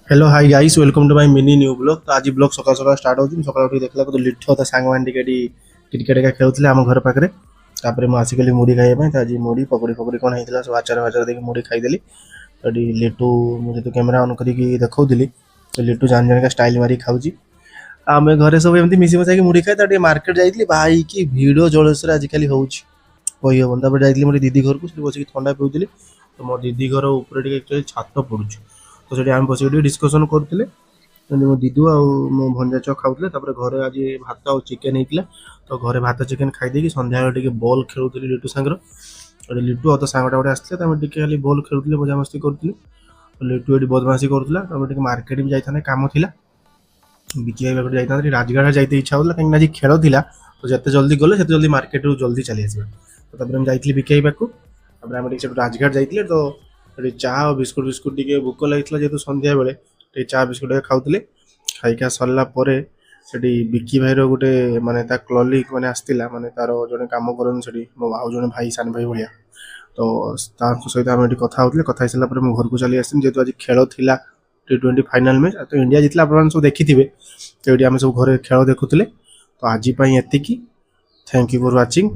Hello hi guys, welcome to my mini new blog. तो आज blog सकाल सकाल स्टार्ट होती सकाल उठी देखला तो लिठो ता सांग मान टिके क्रिकेट एका खेलुଥିଲେ ଆମ ଘର ପାଖରେ। ତାପରେ ମୁଁ ଆସିଗଲି ମୁଢ଼ି ଖାଇବା ପାଇଁ। ତ ଆଜି ମୁଢ଼ି ପକୋଡ଼ି ଫକୋଡ଼ି କ'ଣ ହେଇଥିଲା ସବୁ ଆଚାର ଫାଚାର ଦେଇକି ମୁଢ଼ି ଖାଇଦେଲି। ଏଠି ଲିଟୁ ମୁଁ ଯେହେତୁ କ୍ୟାମେରା ଅନ୍ କରିକି ଦେଖାଉଥିଲି ତ ଲିଟୁ ଜାଣି ଜାଣିକା ଷ୍ଟାଇଲ୍ ମାରିକି ଖାଉଛି। ଆମେ ଘରେ ସବୁ ଏମିତି ମିଶି ମିଶାଇକି ମୁଢ଼ି ଖାଇ ତ ଟିକେ ମାର୍କେଟ ଯାଇଥିଲି। ଭାଇ କି ଭିଡ଼ ଜଳେଶ୍ୱର ଆଜିକାଲି ହେଉଛି କହିହେବନି। ତାପରେ ଯାଇଥିଲି ମୋ ଦିଦି ଘରକୁ, ସେଠି ବସିକି ଥଣ୍ଡା ପିଉଥିଲି। ତ ମୋ ଦିଦି ଘର ଉପରେ ଟିକେ ଆକ୍ଚୁଆଲି ଛାତ ପଡ଼ୁଛି, ତ ସେଠି ଆମେ ବସିକି ଟିକେ ଡିସ୍କସନ୍ କରୁଥିଲେ। ଏମିତି ମୋ ଦିଦୁ ଆଉ ମୋ ଭଞ୍ଜା ଚକ ଖାଉଥିଲେ। ତାପରେ ଘରେ ଆଜି ଭାତ ଆଉ ଚିକେନ୍ ହେଇଥିଲା। ତ ଘରେ ଭାତ ଚିକେନ୍ ଖାଇଦେଇକି ସନ୍ଧ୍ୟାବେଳେ ଟିକେ ବଲ୍ ଖେଳୁଥିଲି ଲିଟୁ ସାଙ୍ଗର। ଲିଟୁ ଆଉ ତା ସାଙ୍ଗଟା ଗୋଟେ ଆସିଥିଲେ, ତାଆମେ ଟିକେ ଖାଲି ବଲ୍ ଖେଳୁଥିଲେ, ମଜାମସ୍ତି କରୁଥିଲେ। ଲିଟୁ ଏଠି ବଦମାସି କରୁଥିଲା। ତାପରେ ଟିକେ ମାର୍କେଟ ବି ଯାଇଥାନ୍ତେ, କାମ ଥିଲା। ବିକି ଭାଇ ପାଖରେ ଯାଇଥାନ୍ତେ, ରାଜଗାଡ଼ ଯାଇତେ ଇଚ୍ଛା ହଉଥିଲା କାହିଁକିନା ଆଜି ଖେଳ ଥିଲା। ତ ଯେତେ ଜଲ୍ଦି ଗଲେ ସେତେ ଜଲ୍ଦି ମାର୍କେଟରୁ ଜଲ୍ଦି ଚାଲି ଆସିବା। ତ ତାପରେ ମୁଁ ଯାଇଥିଲି ବିକି ଭାଇ ପାଖକୁ। ତାପରେ ଆମେ ଟିକେ ସେଠୁ ରାଜଘାଟ ଯାଇଥିଲେ। ତ ସେଠି ଚା ଆଉ ବିସ୍କୁଟ୍ ଫିସ୍କୁଟ୍ ଟିକେ ଭୋକ ଲାଗିଥିଲା ଯେହେତୁ ସନ୍ଧ୍ୟାବେଳେ ଟିକେ ଚା ବିସ୍କୁଟ୍ ଖାଉଥିଲେ। ଖାଇକା ସରିଲା ପରେ ସେଠି ବିକି ଭାଇର ଗୋଟେ ମାନେ ତା କ୍ଲଲିକ୍ ମାନେ ଆସିଥିଲା, ମାନେ ତାର ଜଣେ କାମ କରନ୍ତି ସେଠି, ମୋ ଆଉ ଜଣେ ଭାଇ ସାନ ଭାଇ ଭଳିଆ। ତ ତାଙ୍କ ସହିତ ଆମେ ଏଠି କଥା ହେଉଥିଲେ। କଥା ହେଇସାରିଲା ପରେ ମୁଁ ଘରକୁ ଚାଲି ଆସିଥିଲି ଯେହେତୁ ଆଜି ଖେଳ ଥିଲା T20 ଫାଇନାଲ୍ ମ୍ୟାଚ୍। ତ ଇଣ୍ଡିଆ ଜିତିଲା, ଆପଣମାନେ ସବୁ ଦେଖିଥିବେ। ତ ଏଠି ଆମେ ସବୁ ଘରେ ଖେଳ ଦେଖୁଥିଲେ। ତ ଆଜି ପାଇଁ ଏତିକି। Thank you for watching.